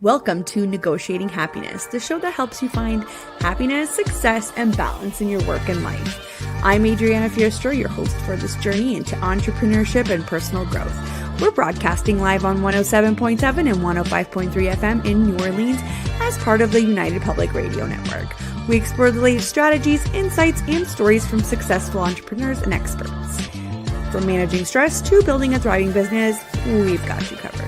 Welcome to Negotiating Happiness, the show that helps you find happiness, success, and balance in your work and life. I'm Adriana Fiestro, your host for this journey into entrepreneurship and personal growth. We're broadcasting live on 107.7 and 105.3 FM in New Orleans as part of the United Public Radio Network. We explore the latest strategies, insights, and stories from successful entrepreneurs and experts. From managing stress to building a thriving business, we've got you covered.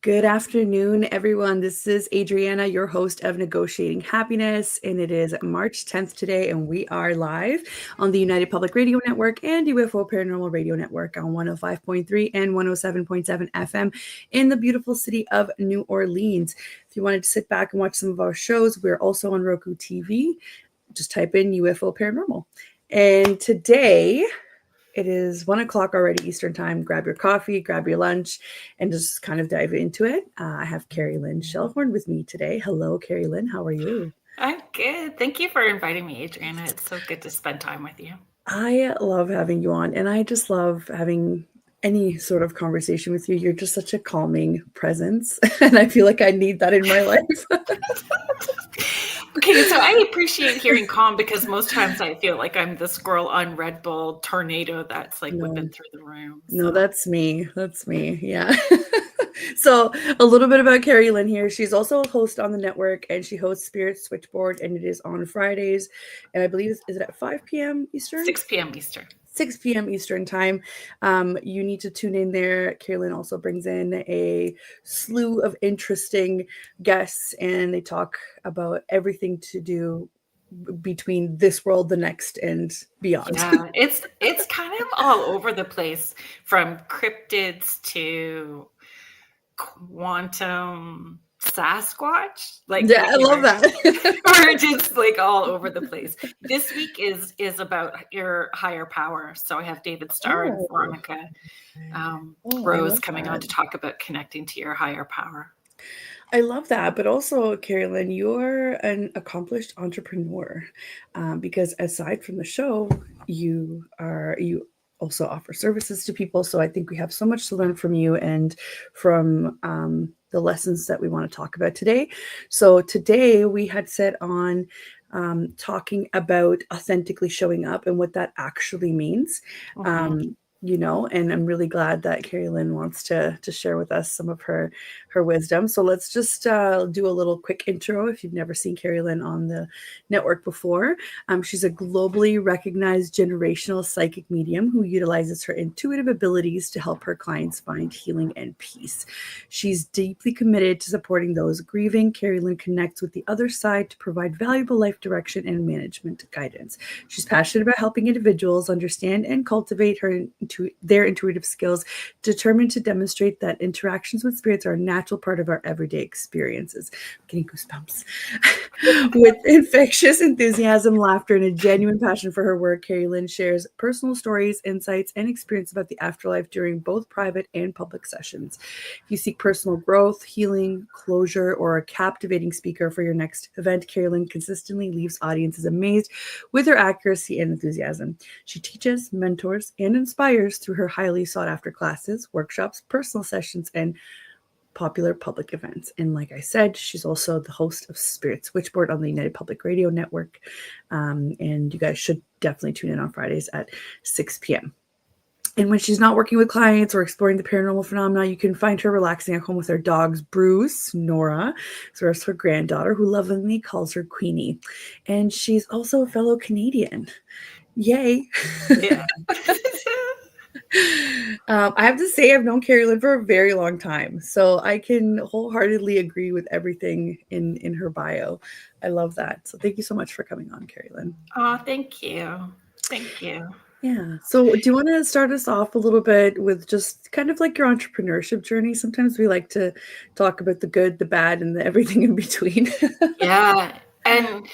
Good afternoon, everyone. This is Adriana, your host of Negotiating Happiness, and it is March 10th today, and we are live on the United Public Radio Network and UFO Paranormal Radio Network on 105.3 and 107.7 FM in the beautiful city of New Orleans. If you wanted to sit back and watch some of our shows, we're also on Roku TV. Just type in UFO Paranormal. And today, it is 1 o'clock already Eastern time. Grab your coffee, grab your lunch, and just kind of dive into it. I have Kerrilynn Shellhorn with me today. Hello, Kerrilynn. How are you? I'm good. Thank you for inviting me, Adriana. It's so good to spend time with you. I love having you on, and I just love having any sort of conversation with you. You're just such a calming presence, and I feel like I need that in my life. Okay, so I appreciate hearing calm because most times I feel like I'm the squirrel on Red Bull tornado that's like whipping through the room. So. No, that's me. That's me. Yeah. So a little bit about Kerrilynn here. She's also a host on the network, and she hosts Spirit Switchboard, and it is on Fridays. And I believe, is it at 5 p.m. Eastern? 6 p.m. Eastern. 6 p.m. Eastern time. You need to tune in there. Kerrilynn also brings in a slew of interesting guests, and they talk about everything to do between this world, the next, and beyond. Yeah, it's kind of all over the place, from cryptids to quantum Sasquatch. Like, yeah, I love that. We're just like all over the place. This week is about your higher power. So I have David Starr and Veronica Rose coming on to talk about connecting to your higher power. I love that. But also, Kerrilynn, you're an accomplished entrepreneur because aside from the show, you also offer services to people. So I think we have so much to learn from you and from the lessons that we want to talk about today. So today we had set on talking about authentically showing up and what that actually means. And I'm really glad that Kerrilynn wants to share with us some of her wisdom. So let's just do a little quick intro if you've never seen Kerrilynn on the network before. She's a globally recognized generational psychic medium who utilizes her intuitive abilities to help her clients find healing and peace. She's deeply committed to supporting those grieving. Kerrilynn connects with the other side to provide valuable life direction and management guidance. She's passionate about helping individuals understand and cultivate their intuitive skills, determined to demonstrate that interactions with spirits are a natural part of our everyday experiences. I'm getting goosebumps. With infectious enthusiasm, laughter, and a genuine passion for her work, Kerrilynn shares personal stories, insights, and experience about the afterlife during both private and public sessions. If you seek personal growth, healing, closure, or a captivating speaker for your next event, Kerrilynn consistently leaves audiences amazed with her accuracy and enthusiasm. She teaches, mentors, and inspires through her highly sought-after classes, workshops, personal sessions, and popular public events. And like I said, she's also the host of Spirit Switchboard on the United Public Radio Network. And you guys should definitely tune in on Fridays at 6 p.m. And when she's not working with clients or exploring the paranormal phenomena, you can find her relaxing at home with her dogs, Bruce, Nora, as well as her granddaughter, who lovingly calls her Queenie. And she's also a fellow Canadian. Yay. Yeah. I have to say I've known Kerrilynn for a very long time, so I can wholeheartedly agree with everything in her bio. I love that. So thank you so much for coming on, Kerrilynn. Oh, thank you. Thank you. Yeah. So do you want to start us off a little bit with just kind of like your entrepreneurship journey? Sometimes we like to talk about the good, the bad, and everything in between. Yeah. And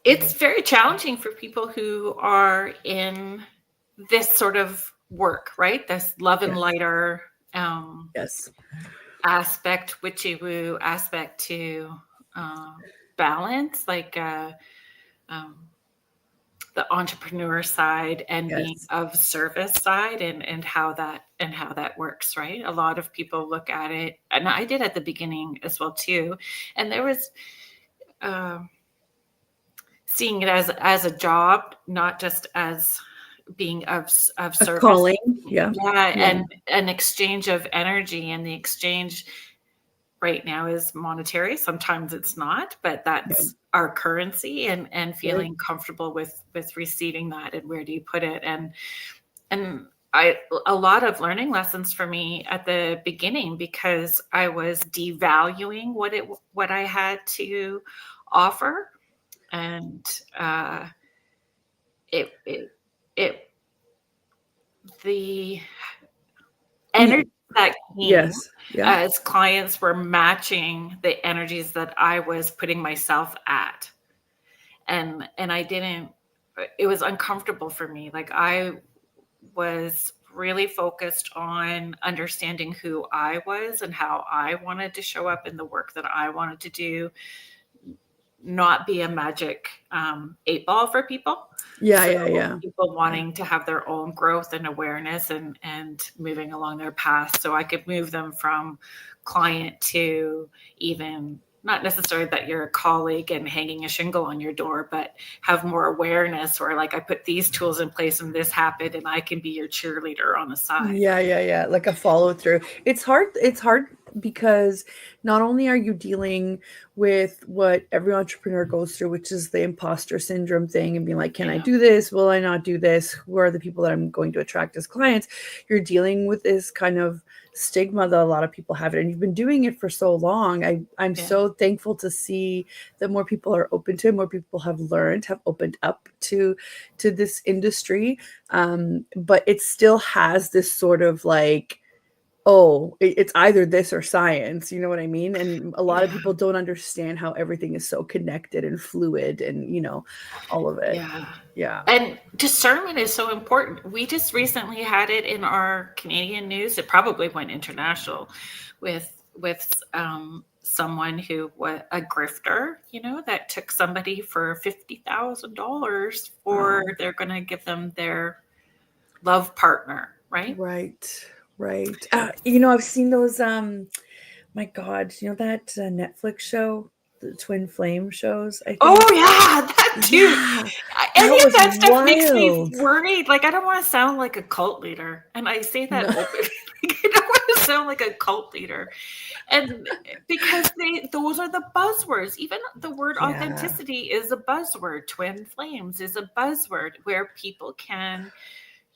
it's very challenging for people who are in this sort of work, right? This love and lighter yes. aspect, witchy woo aspect to balance. Like the entrepreneur side and being Yes. of service side, and how that works, right? A lot of people look at it, and I did at the beginning as well too, and there was seeing it as a job, not just as being of A service. calling. Yeah. Yeah, Yeah. and an exchange of energy, and the exchange right now is monetary. Sometimes it's not, but Yeah. that's our currency, and Right. feeling comfortable with receiving that, and where do you put it, and I a lot of learning lessons for me at the beginning, because I was devaluing what I had to offer, and it it it the energy that came Yes. Yeah. as clients were matching the energies that I was putting myself at. And I didn't, it was uncomfortable for me. Like, I was really focused on understanding who I was and how I wanted to show up in the work that I wanted to do, not be a magic 8 ball for people. Yeah. So Yeah. Yeah. people wanting to have their own growth and awareness, and moving along their path, so I could move them from client to, even not necessarily that you're a colleague and hanging a shingle on your door, but have more awareness, or like, I put these tools in place and this happened, and I can be your cheerleader on the side. Yeah, yeah, yeah. Like a follow through. It's hard. It's hard because not only are you dealing with what every entrepreneur goes through, which is the imposter syndrome thing, and being like, can I Yeah. do this? Will I not do this? Who are the people that I'm going to attract as clients? You're dealing with this kind of stigma that a lot of people have it, and you've been doing it for so long. I'm Yeah. so thankful to see that more people are open to it, more people have learned, have opened up to this industry. But it still has this sort of like, oh, it's either this or science, you know what I mean? And a lot of Yeah. people don't understand how everything is so connected and fluid, and all of it. Yeah. Yeah. And discernment is so important. We just recently had it in our Canadian news. It probably went international, with someone who was a grifter, that took somebody for $50,000 for, Wow. they're going to give them their love partner, right? Right. Right. I've seen those my god, that Netflix show, the Twin Flame shows, I Oh think. yeah, that too. Yeah. That Any of was that stuff makes me wild. worried. Like, I don't want to sound like a cult leader, and I say No. that openly. Like, I don't want to sound like a cult leader, and because those are the buzzwords. Even the word Yeah. authenticity is a buzzword. Twin flames is a buzzword where people can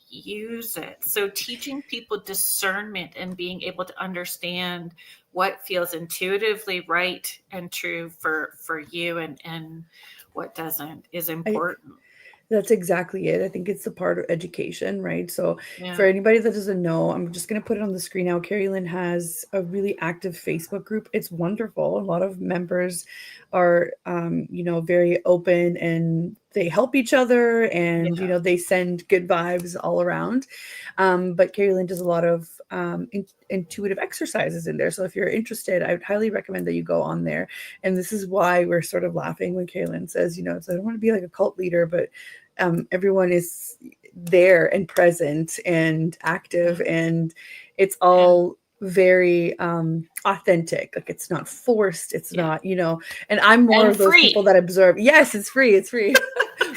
use it. So teaching people discernment and being able to understand what feels intuitively right and true for you, and what doesn't, is I important. That's exactly it. I think it's the part of education, right? So, for Yeah. anybody that doesn't know, I'm just going to put it on the screen now. Kerrilynn has a really active Facebook group. It's wonderful. A lot of members are, very open, and they help each other, and, Yeah. they send good vibes all around. But Kerrilynn does a lot of intuitive exercises in there. So, if you're interested, I would highly recommend that you go on there. And this is why we're sort of laughing when Kerrilynn says, so I don't want to be like a cult leader, but everyone is there and present and active, and it's Yeah. all very authentic. Like, it's not forced, it's Yeah. not, and I'm more And of those people free. that observe. Yes, it's free.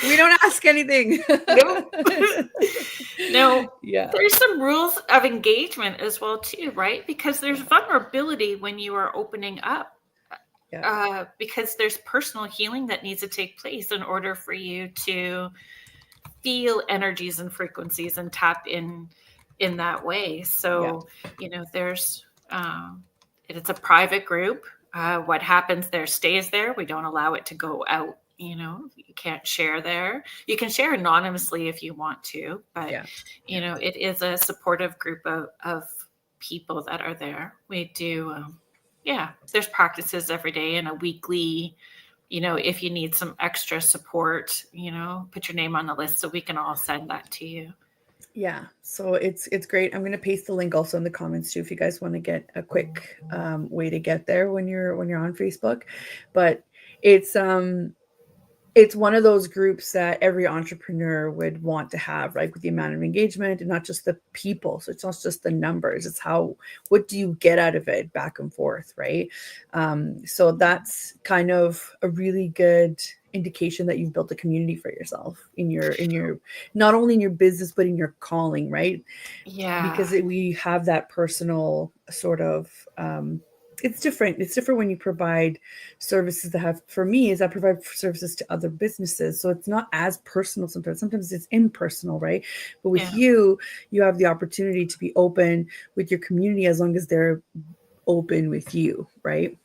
We don't ask anything. No. No, Yeah. there's some rules of engagement as well too, right? Because there's vulnerability when you are opening up. Yeah. Because there's personal healing that needs to take place in order for you to feel energies and frequencies and tap in that way. Yeah. So, there's it's a private group. What happens there stays there. We don't allow it to go out. You can't share there. You can share anonymously if you want to, but Yeah. it is a supportive group of people that are there. We do, there's practices every day, and a weekly, if you need some extra support, put your name on the list so we can all send that to you. Yeah, so it's great. I'm going to paste the link also in the comments too if you guys want to get a quick way to get there when you're on Facebook. But it's it's one of those groups that every entrepreneur would want to have, right? With the amount of engagement and not just the people. So it's not just the numbers, it's what do you get out of it back and forth, right? So that's kind of a really good indication that you've built a community for yourself in your not only in your business but in your calling, right? Because we have that personal sort of it's different when you provide services that have, for me, is I provide services to other businesses, so it's not as personal. Sometimes it's impersonal, right? But with you have the opportunity to be open with your community as long as they're open with you, right?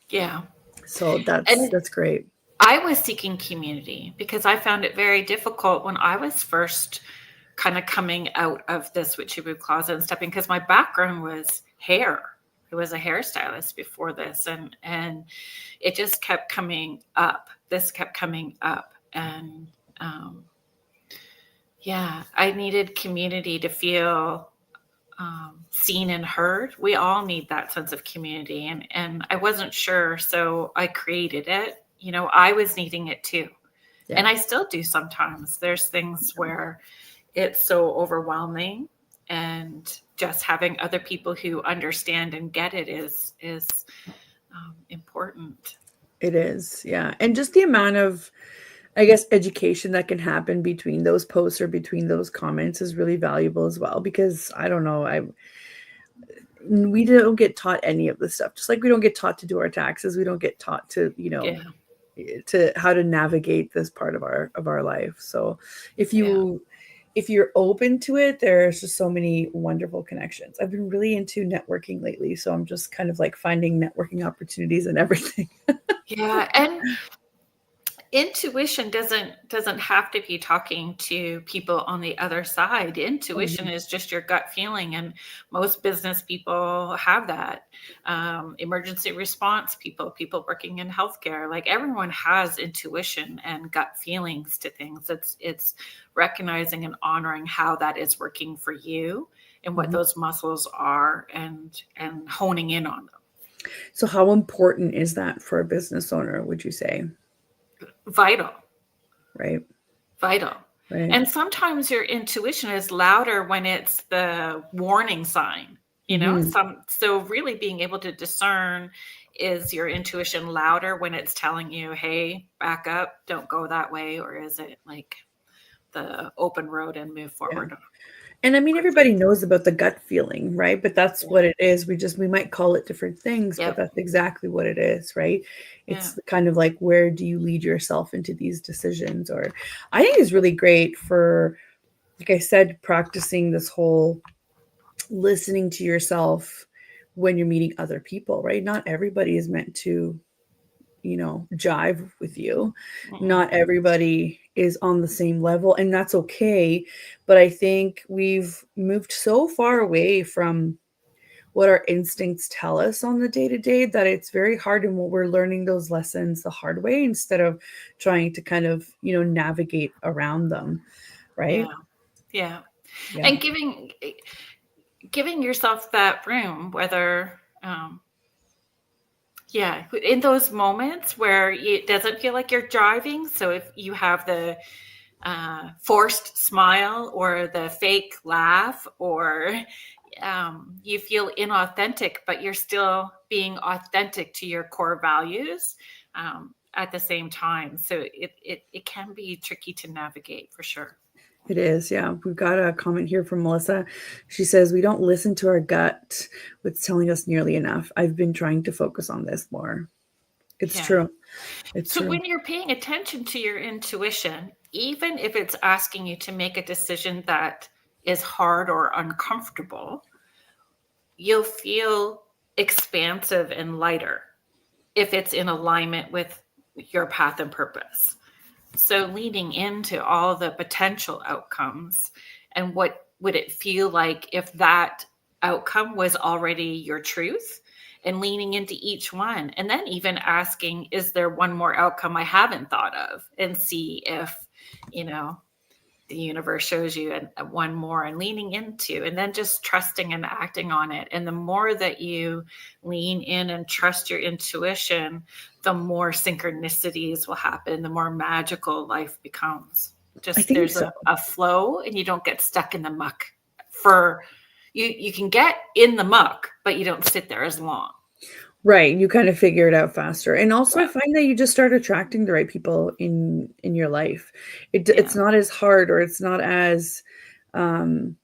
So that's great. I was seeking community because I found it very difficult when I was first kind of coming out of this witchy boo closet and stepping, because my background was hair. I was a hairstylist before this, and it just kept coming up. This kept coming up, and I needed community to feel seen and heard. We all need that sense of community, and I wasn't sure, so I created it. I was needing it too, and I still do sometimes. There's things where it's so overwhelming, and just having other people who understand and get it is important. It is, yeah. And just the amount of, I guess, education that can happen between those posts or between those comments is really valuable as well, because I don't know, we don't get taught any of this stuff. Just like we don't get taught to do our taxes, we don't get taught to, to how to navigate this part of our life. So if you're open to it, there's just so many wonderful connections. I've been really into networking lately, so I'm just kind of like finding networking opportunities and everything. And intuition doesn't have to be talking to people on the other side. Intuition is just your gut feeling, and most business people have that. Emergency response people working in healthcare, like everyone has intuition and gut feelings to things. It's recognizing and honoring how that is working for you and what those muscles are, and honing in on them. So how important is that for a business owner, would you say? Vital. Right. And sometimes your intuition is louder when it's the warning sign, so really being able to discern, is your intuition louder when it's telling you, hey, back up, don't go that way, or is it like the open road and move forward? And I mean, everybody knows about the gut feeling, right? But that's what it is. We might call it different things, but that's exactly what it is, right? It's kind of like, where do you lead yourself into these decisions? Or I think it's really great for, like I said, practicing this whole listening to yourself when you're meeting other people, right? Not everybody is meant to, jive with you. Not everybody is on the same level, and that's okay. But I think we've moved so far away from what our instincts tell us on the day-to-day that it's very hard, and we're learning those lessons the hard way instead of trying to kind of, navigate around them, right? And giving yourself that room, whether in those moments where it doesn't feel like you're driving. So if you have the forced smile or the fake laugh, or you feel inauthentic, but you're still being authentic to your core values at the same time. So it can be tricky to navigate, for sure. It is, yeah. We've got a comment here from Melissa. She says, we don't listen to our gut. What's telling us nearly enough. I've been trying to focus on this more. It's true. It's so true. When you're paying attention to your intuition, even if it's asking you to make a decision that is hard or uncomfortable, you'll feel expansive and lighter if it's in alignment with your path and purpose. So leaning into all the potential outcomes, and what would it feel like if that outcome was already your truth, and leaning into each one, and then even asking, is there one more outcome I haven't thought of, and see if, the universe shows you and one more, and leaning into, and then just trusting and acting on it. And the more that you lean in and trust your intuition, the more synchronicities will happen, the more magical life becomes. I Just think there's so. a flow, and you don't get stuck in the muck. You can get in the muck, but you don't sit there as long. Right. You kind of figure it out faster. And also I Yeah. find that you just start attracting the right people in your life. Yeah. It's not as hard, or it's not as um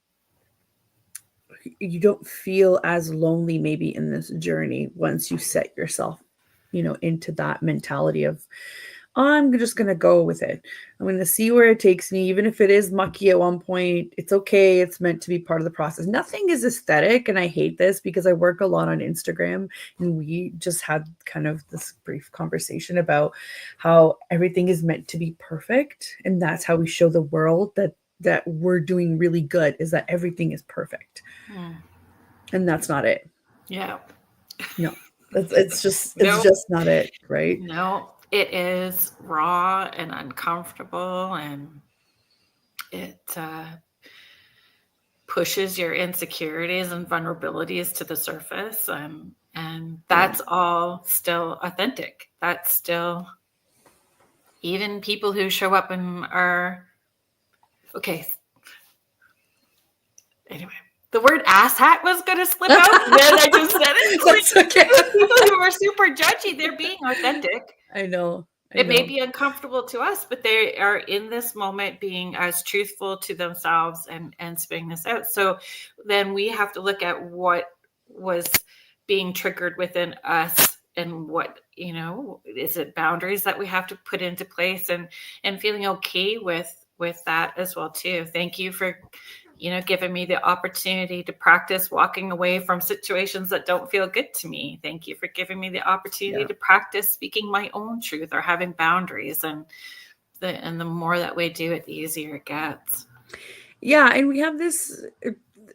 you don't feel as lonely maybe in this journey once you set yourself, into that mentality of, I'm just going to go with it. I'm going to see where it takes me. Even if it is mucky at one point, it's okay. It's meant to be part of the process. Nothing is aesthetic. And I hate this because I work a lot on Instagram, and we just had kind of this brief conversation about how everything is meant to be perfect. And that's how we show the world that we're doing really good, is that everything is perfect. And that's not it. Yeah. No. It's Nope. just not it, right? No, it is raw and uncomfortable, and it pushes your insecurities and vulnerabilities to the surface, and that's all still authentic. That's still, even people who show up and are okay. Anyway, the word asshat was going to slip out, and then I just said it. That's okay. People who are super judgy, they're being authentic. I know. It may be uncomfortable to us, but they are in this moment being as truthful to themselves and spitting this out. So then we have to look at what was being triggered within us, and what, is it boundaries that we have to put into place, and feeling okay with that as well too. Thank you for giving me the opportunity to practice walking away from situations that don't feel good to me. Thank you for giving me the opportunity to practice speaking my own truth or having boundaries. And the more that we do it, the easier it gets. Yeah. And we have this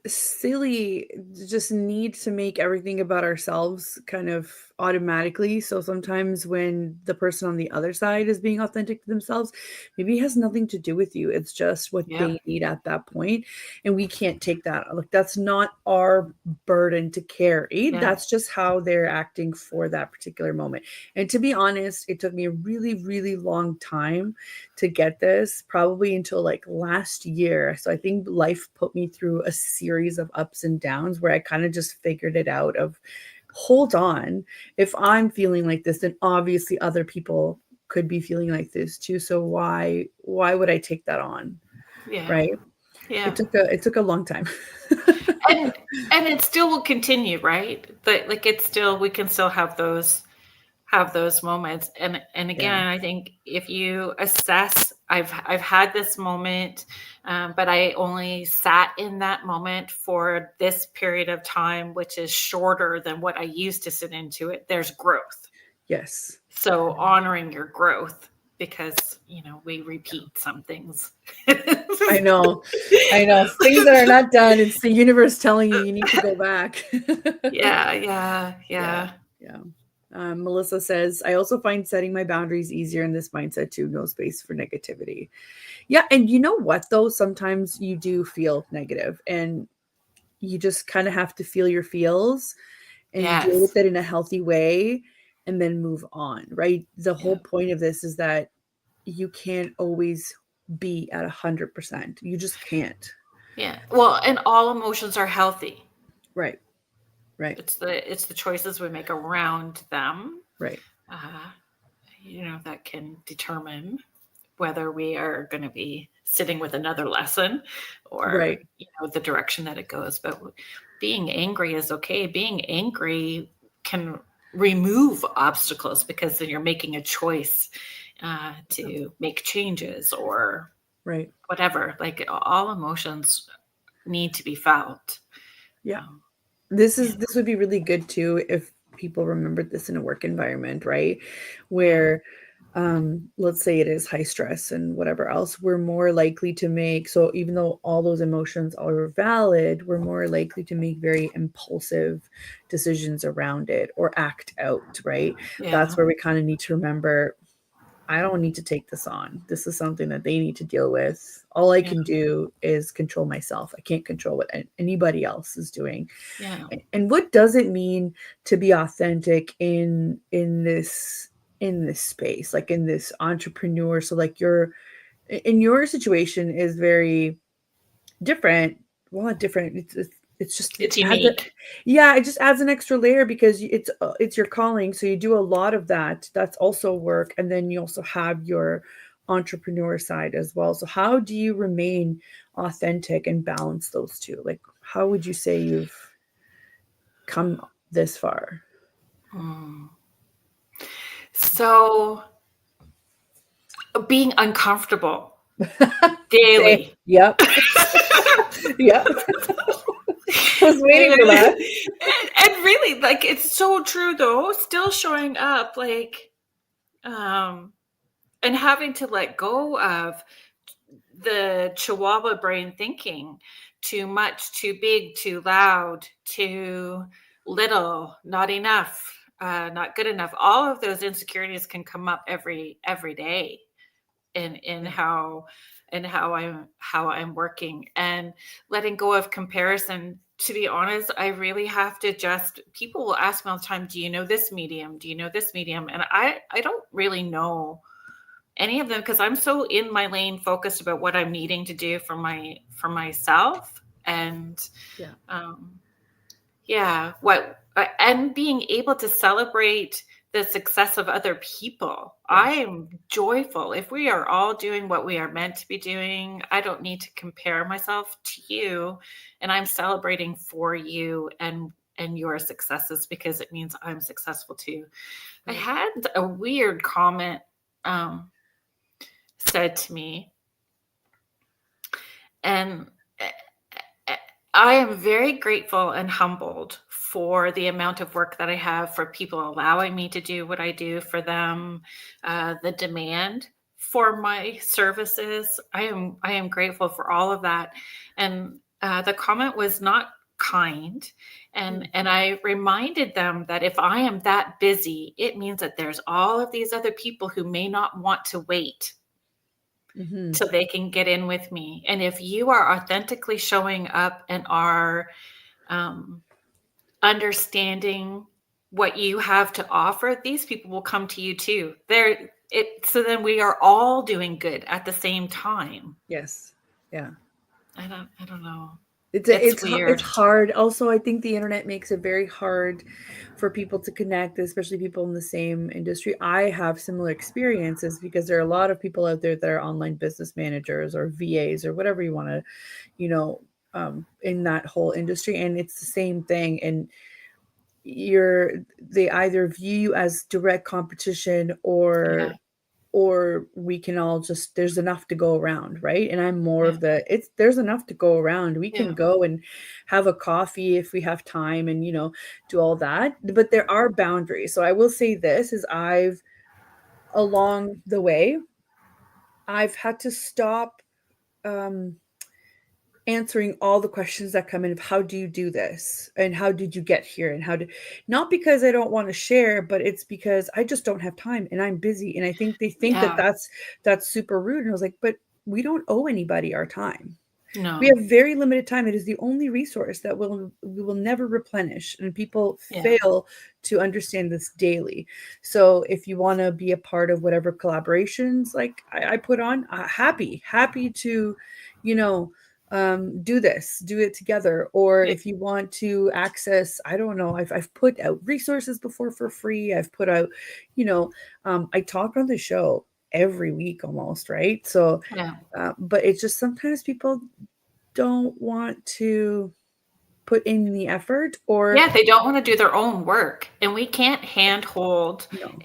silly just need to make everything about ourselves kind of automatically. So sometimes when the person on the other side is being authentic to themselves, maybe it has nothing to do with you. It's just what they need at that point. And we can't take that. Look, that's not our burden to carry. Yeah. That's just how they're acting for that particular moment. And to be honest, it took me a really, really long time to get this, probably until like last year. So I think life put me through a series of ups and downs where I kind of just figured it out of, hold on, if I'm feeling like this, then obviously other people could be feeling like this too. So why would I take that on? Yeah. Right. Yeah. It took a long time. and it still will continue, right? But like, it's still, we can still have those moments. And again, I think if you assess, I've had this moment, but I only sat in that moment for this period of time, which is shorter than what I used to sit into it. There's growth. Yes. So honoring your growth, because we repeat some things. I know things that are not done. It's the universe telling you need to go back. Yeah. Melissa says, I also find setting my boundaries easier in this mindset too. No space for negativity. Yeah. And you know what, though? Sometimes you do feel negative, and you just kind of have to feel your feels and deal with it in a healthy way, and then move on, right? The whole point of this is that you can't always be at 100%. You just can't. Yeah. Well, and all emotions are healthy. Right. It's the choices we make around them. Right. That can determine whether we are going to be sitting with another lesson, or the direction that it goes. But being angry is okay. Being angry can remove obstacles, because then you're making a choice to make changes or whatever. Like, all emotions need to be felt. Yeah. This would be really good too if people remembered this in a work environment, right? Where let's say it is high stress and whatever else, we're more likely to make, so even though all those emotions are valid, we're more likely to make very impulsive decisions around it or act out, right? That's where we kind of need to remember, I don't need to take this on. This is something that they need to deal with. All I Yeah. can do is control myself. I can't control what anybody else is doing. Yeah. And what does it mean to be authentic in this space, like in this entrepreneur? So like in your situation is very different. Well, not different. It's just It's adds a, unique. yeah, it just adds an extra layer because it's your calling. So you do a lot of that. That's also work, and then you also have your entrepreneur side as well. So how do you remain authentic and balance those two? Like, how would you say you've come this far? Mm. So being uncomfortable Say, daily. yep, yep. I was waiting for that. And really, like, it's so true though, still showing up, like, and having to let go of the chihuahua brain thinking too much, too big, too loud, too little, not enough, not good enough. All of those insecurities can come up every day in Yeah. how I'm working, and letting go of comparison. To be honest, I really have to just, people will ask me all the time, do you know this medium? Do you know this medium? And I don't really know any of them because I'm so in my lane focused about what I'm needing to do for myself. And Yeah. yeah, what and being able to celebrate the success of other people. I Yes. am joyful. If we are all doing what we are meant to be doing, I don't need to compare myself to you, and I'm celebrating for you and your successes because it means I'm successful too. I Right. had a weird comment said to me, and I am very grateful and humbled for the amount of work that I have, for people allowing me to do what I do for them, the demand for my services. I am grateful for all of that. And the comment was not kind. Mm. And I reminded them that if I am that busy, it means that there's all of these other people who may not want to wait Mm-hmm. so they can get in with me. And if you are authentically showing up and are um, understanding what you have to offer, these people will come to you too. So then we are all doing good at the same time. Yes. Yeah. I don't know. It's It's it's weird. hard. Also, I think the internet makes it very hard for people to connect, especially people in the same industry. I have similar experiences because there are a lot of people out there that are online business managers or VAs or whatever you want to, you know, in that whole industry, and it's the same thing. And they either view you as direct competition Yeah. or we can all just there's enough to go around, right? And I'm more Yeah. of it's there's enough to go around. We can Yeah. go and have a coffee if we have time and do all that, but there are boundaries. So I will say this is I've along the way I've had to stop um answering all the questions that come in of how do you do this and how did you get here and how did not because I don't want to share, but it's because I just don't have time and I'm busy. And I think they think that Yeah. that's super rude. And I was like, but we don't owe anybody our time. We No. have very limited time. It is the only resource that we will never replenish, and people Yeah. fail to understand this daily. So if you want to be a part of whatever collaborations like I put on, happy to, you know, do it together. Or Yeah. if you want to access, I don't know, I've put out resources before for free. I've put out, I talk on the show every week almost, right? So Yeah. but it's just sometimes people don't want to put in the effort or Yeah, they don't want to do their own work, and we can't handhold no.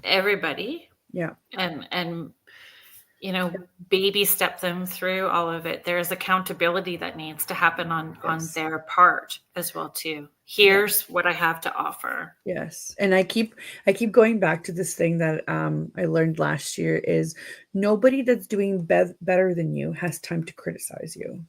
everybody Yeah. and baby step them through all of it. There's accountability that needs to happen on Yes. their part as well too. Yeah. Here's what I have to offer. Yes. And I keep going back to this thing that I learned last year is nobody that's doing better than you has time to criticize you.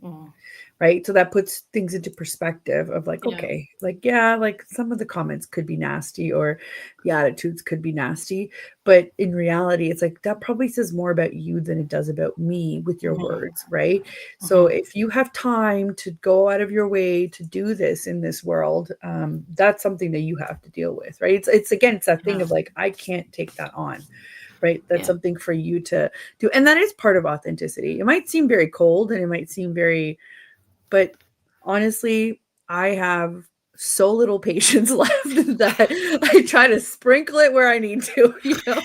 Mm. Right. So that puts things into perspective of like, Yeah. okay, like, yeah, like some of the comments could be nasty or the attitudes could be nasty. But in reality, it's like that probably says more about you than it does about me with your Mhm. words. Right. So Mhm. if you have time to go out of your way to do this in this world, that's something that you have to deal with. Right. It's again, it's that thing Yeah. of like, I can't take that on. Right. That's Yeah. something for you to do. And that is part of authenticity. It might seem very cold and it might seem very, but honestly, I have so little patience left that I try to sprinkle it where I need to, you know?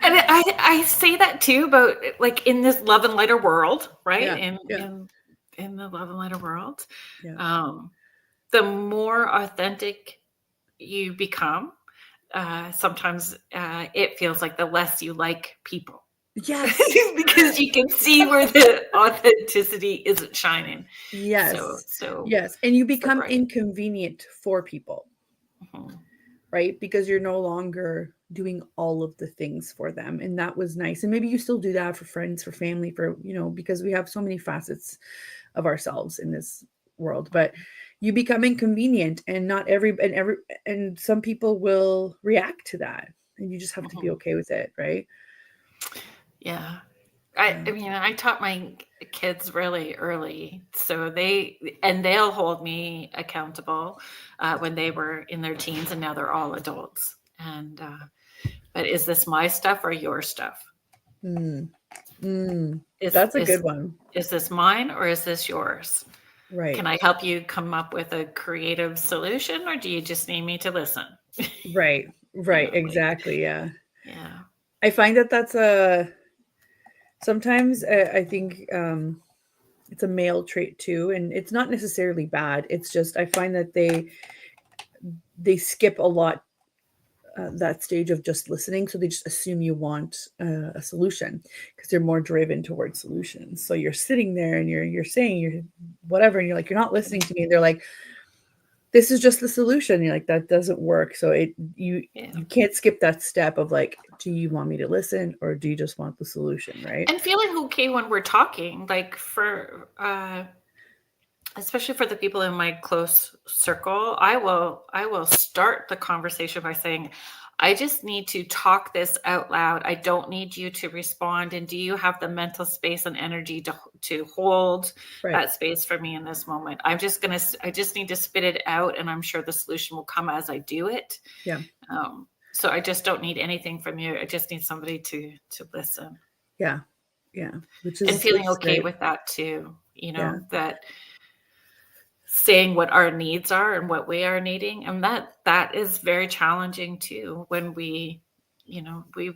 And I say that too about like in this love and lighter world, right? Yeah, In yeah, in the love and lighter world, yeah. the more authentic you become, sometimes it feels like the less you like people. Yes, Because you can see where the authenticity isn't shining. So yes, so yes, and you so become right. inconvenient for people, Mhm. right? Because you're no longer doing all of the things for them, and that was nice, and maybe you still do that for friends, for family, for, because we have so many facets of ourselves in this world, but you become inconvenient and not and some people will react to that and you just have to be Mhm. okay with it, right? Yeah. Yeah. I mean, I taught my kids really early, so they'll hold me accountable when they were in their teens, and now they're all adults. And but is this my stuff or your stuff? Mm. Mm. Is That's a is good one. is this mine or is this yours? Can Right. I help you come up with a creative solution, or do you just need me to listen? Right. You Right. know, like Exactly. Yeah. yeah, I find that that's a sometimes I think it's a male trait too, and it's not necessarily bad. It's just I find that they skip a lot that stage of just listening. So they just assume you want a solution because they're more driven towards solutions. So you're sitting there and you're saying you're whatever, and you're like, you're not listening to me. And they're like, this is just the solution. And you're like, that doesn't work. So yeah. you can't skip that step of like, do you want me to listen or do you just want the solution? Right. And feeling okay when we're talking, like for especially for the people in my close circle, I will start the conversation by saying, I just need to talk this out loud. I don't need you to respond. And do you have the mental space and energy to hold Right. that space for me in this moment? I just need to spit it out, and I'm sure the solution will come as I do it. Yeah. So I just don't need anything from you. I just need somebody to listen, Yeah. Yeah. Which and is, feeling it's okay great. with that too. Yeah. That saying what our needs are and what we are needing, and that is very challenging too when we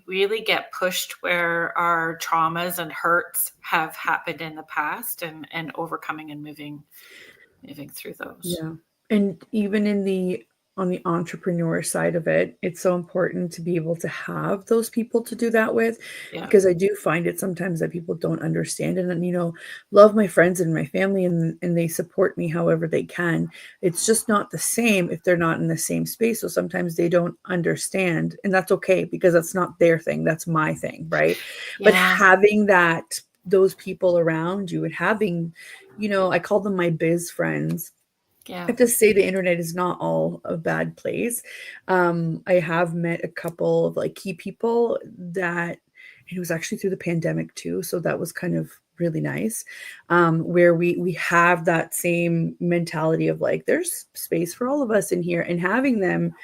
really get pushed where our traumas and hurts have happened in the past, and overcoming and moving through those. Yeah. And even on the entrepreneur side of it, it's so important to be able to have those people to do that with Yeah, because I do find it sometimes that people don't understand and then, love my friends and my family and they support me however they can. It's just not the same if they're not in the same space. So sometimes they don't understand and that's okay because that's not their thing, that's my thing, right? But yeah, having those people around you and having, I call them my biz friends. I yeah, have to say the internet is not all a bad place. I have met a couple of like key people that and it was actually through the pandemic too, so that was kind of really nice. Where we have that same mentality of like there's space for all of us in here and having them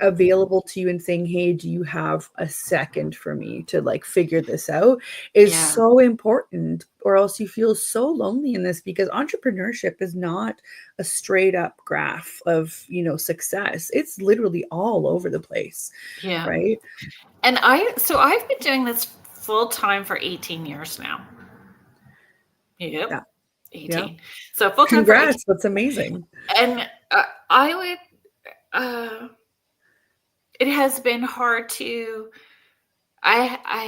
available to you and saying, "Hey, do you have a second for me to like figure this out?" is yeah, so important, or else you feel so lonely in this because entrepreneurship is not a straight up graph of, success. It's literally all over the place, yeah. right? And I've been doing this full time for 18 years now. Yep, Yeah. Yeah. 18. So full time for 18. Congrats. That's amazing. And I would it has been hard to I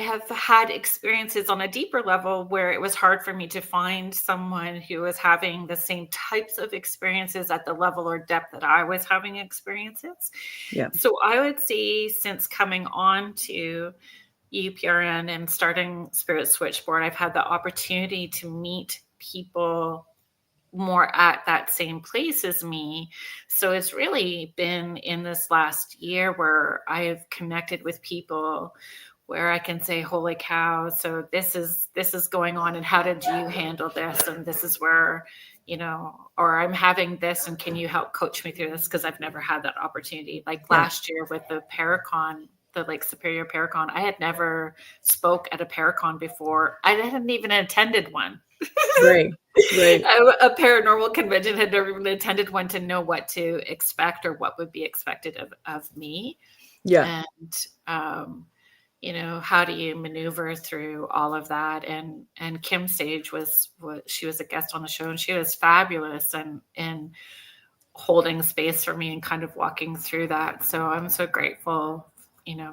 have had experiences on a deeper level where it was hard for me to find someone who was having the same types of experiences at the level or depth that I was having experiences. Yeah. So I would say since coming on to UPRN and starting Spirit Switchboard, I've had the opportunity to meet people more at that same place as me. So it's really been in this last year where I've connected with people where I can say, holy cow, so this is going on, and how did you handle this? And this is where, or I'm having this, and can you help coach me through this? Because I've never had that opportunity. Like last year with the Paracon, the like Superior Paracon, I had never spoke at a Paracon before. I hadn't even attended one. Right. A paranormal convention, had never even attended one to know what to expect or what would be expected of me. Yeah. And how do you maneuver through all of that? And Kim Sage she was a guest on the show, and she was fabulous and holding space for me and kind of walking through that. So I'm so grateful,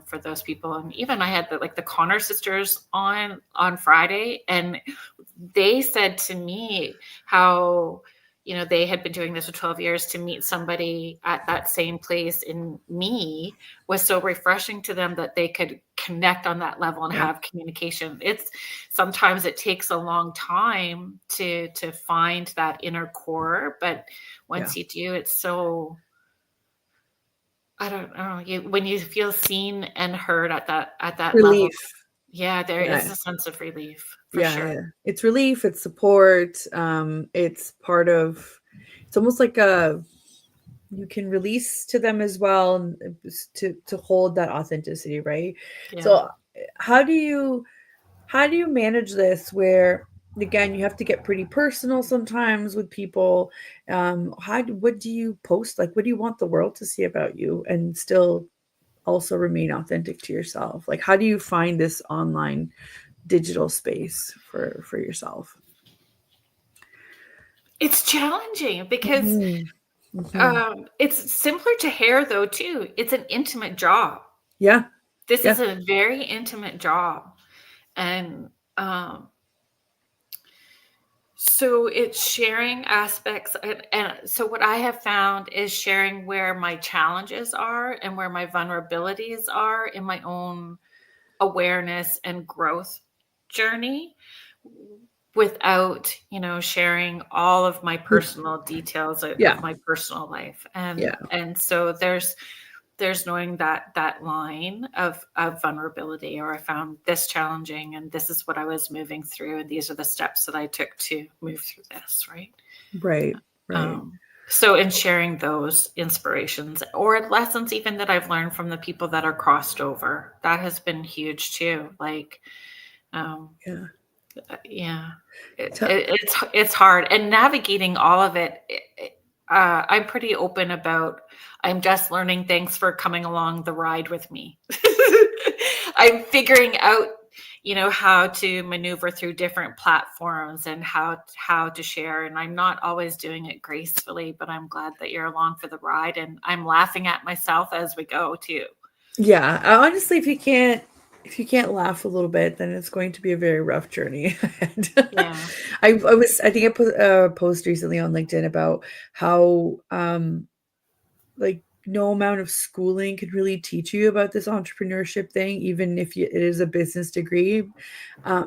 for those people. And even I had the Connor sisters on Friday, and they said to me how, they had been doing this for 12 years. To meet somebody at that same place in me was so refreshing to them, that they could connect on that level and have communication. Sometimes it takes a long time to find that inner core, but once you do, it's so, I don't know, when you feel seen and heard at that level, Relief. there is a sense of relief for sure. Yeah. It's relief, it's support. It's part of, it's almost like you can release to them as well, to hold that authenticity, right? Yeah. So how do you manage this, where again you have to get pretty personal sometimes with people? What do you post, like what do you want the world to see about you and still also remain authentic to yourself? Like, how do you find this online digital space for yourself? It's challenging because it's simpler to hair, though, too. It's an intimate job. Yeah. This is a very intimate job. And so it's sharing aspects. And so what I have found is sharing where my challenges are and where my vulnerabilities are in my own awareness and growth journey, without sharing all of my personal details of my personal life. And so there's knowing that line of vulnerability, or I found this challenging, and this is what I was moving through, and these are the steps that I took to move through this, right. So in sharing those inspirations or lessons even that I've learned from the people that are crossed over, that has been huge too. It's hard, and navigating all of it. I'm pretty open about, I'm just learning. Thanks for coming along the ride with me. I'm figuring out, how to maneuver through different platforms and how to share. And I'm not always doing it gracefully, but I'm glad that you're along for the ride, and I'm laughing at myself as we go too. Yeah. Honestly, if you can't laugh a little bit, then it's going to be a very rough journey. I think I put a post recently on LinkedIn about how like no amount of schooling could really teach you about this entrepreneurship thing, even if it is a business degree,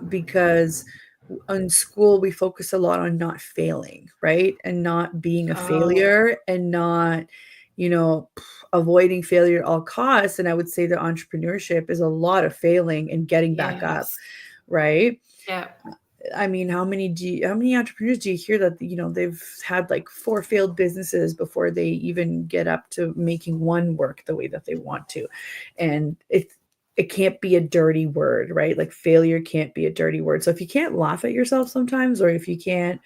because in school we focus a lot on not failing, right? And not being a failure, and not, avoiding failure at all costs. And I would say that entrepreneurship is a lot of failing and getting back up, right? Yeah. I mean, how many entrepreneurs do you hear that, they've had like 4 failed businesses before they even get up to making one work the way that they want to? And it can't be a dirty word, right? Like failure can't be a dirty word. So if you can't laugh at yourself sometimes, or if you can't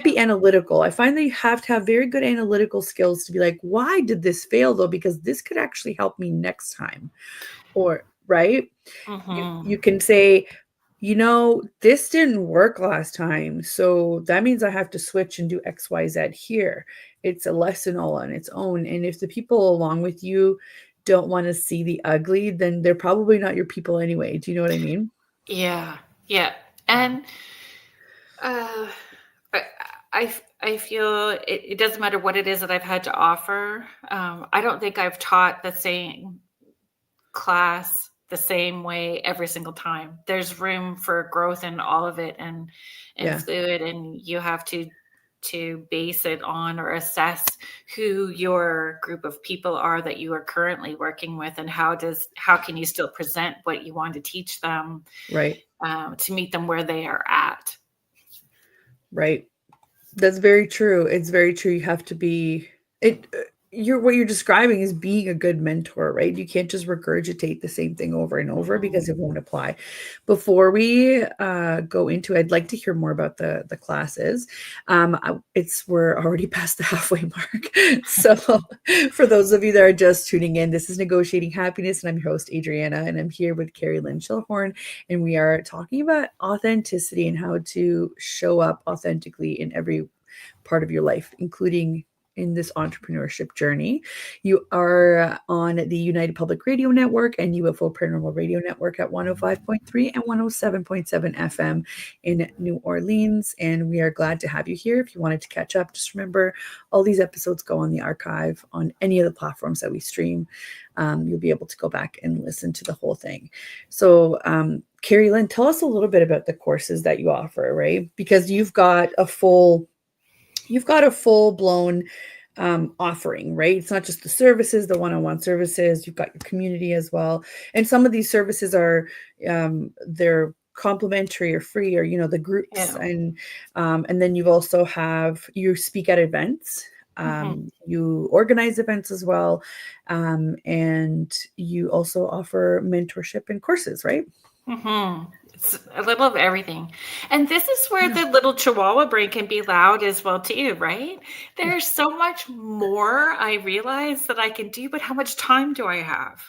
be analytical, I find that you have to have very good analytical skills to be like, why did this fail though? Because this could actually help me next time. Or, right? You can say, this didn't work last time, so that means I have to switch and do X, Y, Z here. It's a lesson all on its own. And if the people along with you don't want to see the ugly, then they're probably not your people anyway. Do you know what I mean? Yeah. And I feel it doesn't matter what it is that I've had to offer. I don't think I've taught the same class the same way every single time. There's room for growth in all of it, and fluid, and you have to base it on or assess who your group of people are that you are currently working with, and how can you still present what you want to teach them, right, to meet them where they are at. right. That's very true. It's very true. You have to be it. What you're describing is being a good mentor, right? You can't just regurgitate the same thing over and over because it won't apply. Before we go into it, I'd like to hear more about the classes. We're already past the halfway mark. So for those of you that are just tuning in, this is Negotiating Happiness, and I'm your host, Adriana, and I'm here with Kerrilynn Shellhorn, and we are talking about authenticity and how to show up authentically in every part of your life, including in this entrepreneurship journey. You are on the United Public Radio Network and UFO Paranormal Radio Network at 105.3 and 107.7 FM in New Orleans. And we are glad to have you here. If you wanted to catch up, just remember all these episodes go on the archive on any of the platforms that we stream. You'll be able to go back and listen to the whole thing. So, Kerrilynn, tell us a little bit about the courses that you offer, right? Because you've got a full-blown offering, right? It's not just the services, the one-on-one services. You've got your community as well, and some of these services are they're complimentary or free, or the groups, and then you speak at events. You organize events as well, and you also offer mentorship and courses, right? It's a little of everything. And this is where the little Chihuahua brain can be loud as well too, right? There's so much more I realize that I can do, but how much time do I have?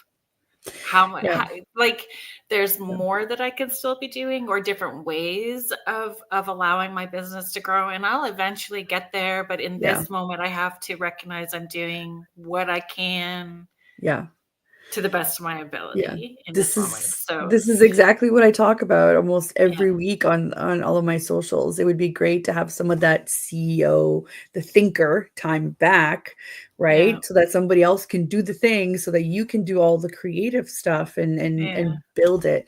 There's more that I can still be doing, or different ways of allowing my business to grow. And I'll eventually get there. But in this moment, I have to recognize I'm doing what I can. Yeah. To the best of my ability in this moment. So this is exactly what I talk about almost every week on all of my socials. It would be great to have some of that CEO, the thinker time back, right? So that somebody else can do the thing, so that you can do all the creative stuff and build it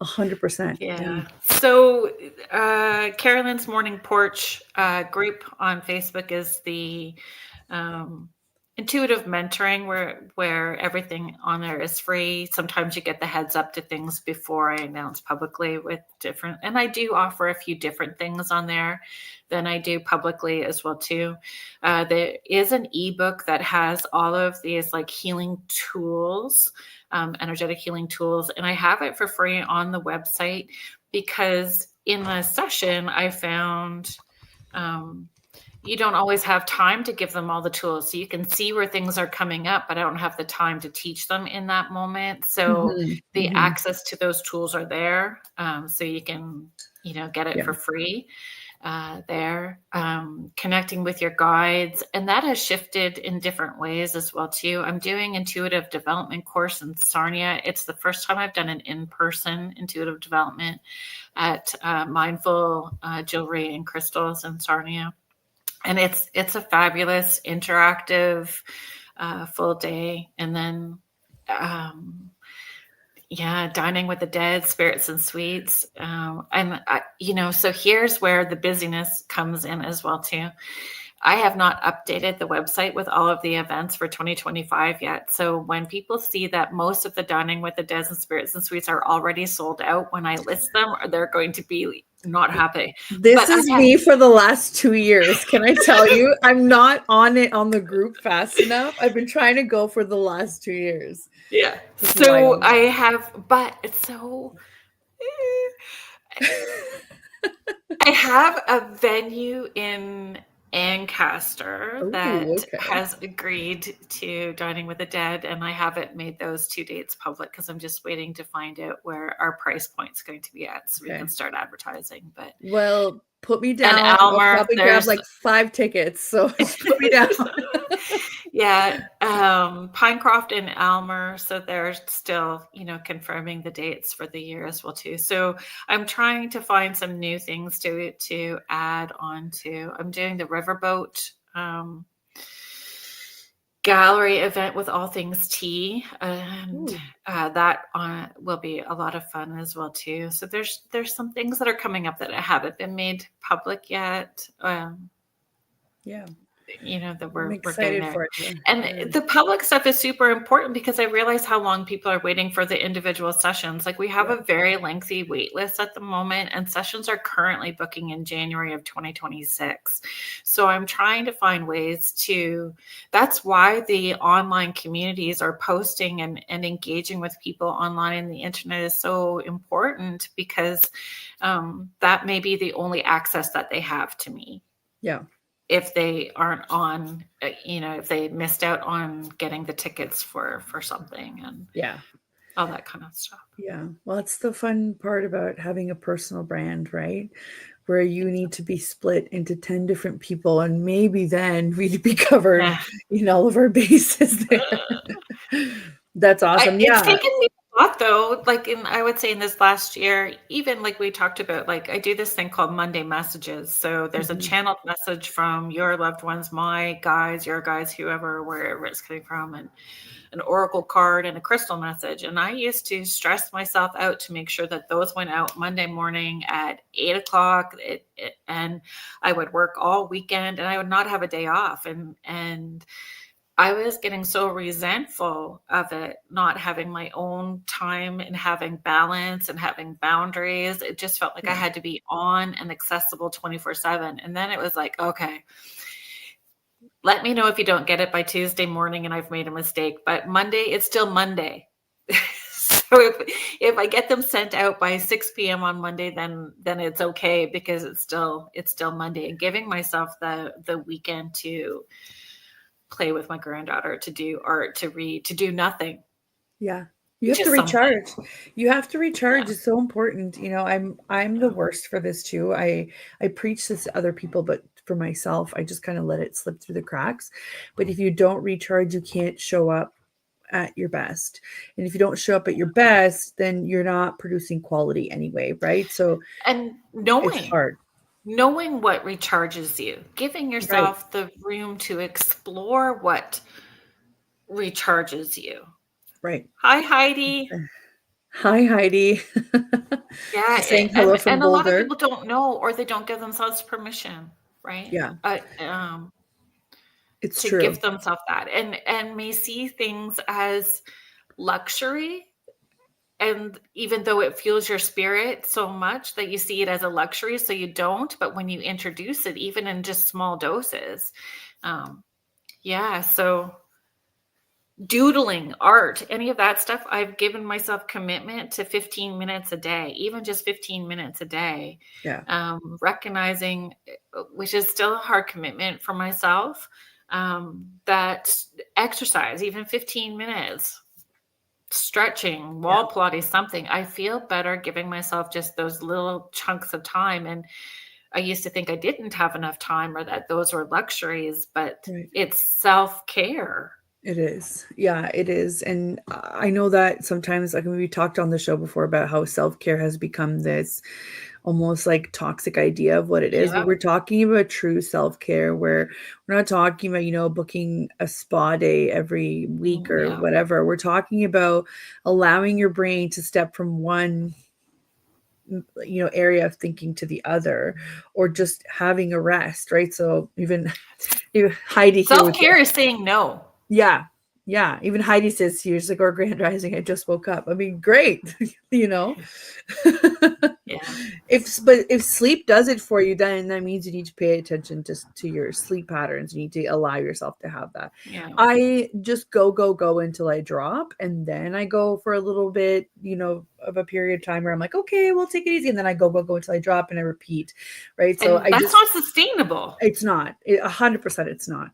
100%. Yeah. So Kerrilynn's Morning Porch group on Facebook is the intuitive mentoring, where everything on there is free. Sometimes you get the heads up to things before I announce publicly with different, and I do offer a few different things on there than I do publicly as well too. There is an ebook that has all of these like healing tools, energetic healing tools, and I have it for free on the website, because in the session I found you don't always have time to give them all the tools. So you can see where things are coming up, but I don't have the time to teach them in that moment. So the access to those tools are there. So you can, get it for free there. Connecting with your guides. And that has shifted in different ways as well too. I'm doing intuitive development course in Sarnia. It's the first time I've done an in-person intuitive development at Mindful Jewelry and Crystals in Sarnia. And it's a fabulous interactive full day. And then, dining with the dead, spirits and sweets. So here's where the busyness comes in as well too. I have not updated the website with all of the events for 2025 yet. So when people see that most of the Dining with the Dead and Spirits and Sweets are already sold out when I list them, they're going to be not happy. This is me for the last 2 years. Can I tell you? I'm not on it on the group fast enough. I've been trying to go for the last 2 years. Yeah. So I have, but it's so... I have a venue in Ancaster that has agreed to Dining with the Dead, and I haven't made those 2 dates public because I'm just waiting to find out where our price point's going to be at, so we can start advertising. But put me down. And Almer, I'll probably grab like 5 tickets, so just put me down. Pinecroft and Almer, so they're still, confirming the dates for the year as well too. So I'm trying to find some new things to add on to. I'm doing the riverboat gallery event with all things tea, and Ooh. that will be a lot of fun as well too. So there's some things that are coming up that haven't been made public yet. Yeah. That I'm we're getting excited there. for you. And Yeah. the public stuff is super important because I realize how long people are waiting for the individual sessions. Like we have Yeah. a very lengthy wait list at the moment, and sessions are currently booking in January of 2026. So I'm trying to find ways that's why the online communities are posting and engaging with people online, and the internet is so important because that may be the only access that they have to me Yeah. if they aren't on, if they missed out on getting the tickets for something and Yeah. all that kind of stuff. Yeah. Well, it's the fun part about having a personal brand, right? Where you need to be split into 10 different people, and maybe then we'd be covered Yeah. in all of our bases there. That's awesome. It's Yeah. taken me a lot though, like I would say in this last year, even like we talked about, like I do this thing called Monday messages. So there's a Mhm. channeled message from your loved ones, my guys, your guys, whoever, wherever it's coming from, and an oracle card and a crystal message. And I used to stress myself out to make sure that those went out Monday morning at 8 o'clock. And I would work all weekend and I would not have a day off. And I was getting so resentful of it, not having my own time and having balance and having boundaries. It just felt like I Yeah. had to be on and accessible 24/7. And then it was like, okay, let me know if you don't get it by Tuesday morning and I've made a mistake. But Monday, it's still Monday. So if I get them sent out by 6 p.m. on Monday, then it's okay because it's still Monday. And giving myself the weekend to play with my granddaughter, to do art, to read, to do nothing. Yeah. You have to Just something. recharge. You have to recharge. Yeah. It's so important. I'm the worst for this too. I preach this to other people, but for myself, I just kind of let it slip through the cracks. But if you don't recharge, you can't show up at your best. And if you don't show up at your best, then you're not producing quality anyway, right? So And it's hard. knowing what recharges you, giving Right. yourself the room to explore what recharges you. Right. Hi, Heidi. Hi, Heidi. Yeah, She's saying hello and from a lot of Boulder. people don't know, or they don't give themselves permission, right? Yeah, it's To true. give themselves that, and may see things as luxury. And even though it fuels your spirit so much that you see it as a luxury, so you don't. But when you introduce it, even in just small doses, yeah. So doodling, art, any of that stuff, I've given myself commitment to 15 minutes a day, even just 15 minutes a day. Yeah. Recognizing, which is still a hard commitment for myself, that exercise, even 15 minutes, stretching, Yeah. wall plotting, something, I feel better giving myself just those little chunks of time. And I used to think I didn't have enough time or that those were luxuries, but Right. it's self-care. It is. Yeah, it is. And I know that sometimes, like, we talked on the show before about how self-care has become this almost like toxic idea of what it is. But Yeah. we're talking about true self-care where we're not talking about, booking a spa day every week or Yeah. whatever. We're talking about allowing your brain to step from one area of thinking to the other, or just having a rest, right? So even Heidi here with Self-care is saying no. yeah. Yeah. Even Heidi says here's like our grand rising. I just woke up. I mean, great. you know. Yeah. If sleep does it for you, then that means you need to pay attention to your sleep patterns. You need to allow yourself to have that. Yeah. I just go until I drop, and then I go for a little bit, of a period of time where I'm like, okay, we'll take it easy, and then I go until I drop, and I repeat, right? So And I that's just not sustainable. it's not 100%. It's not.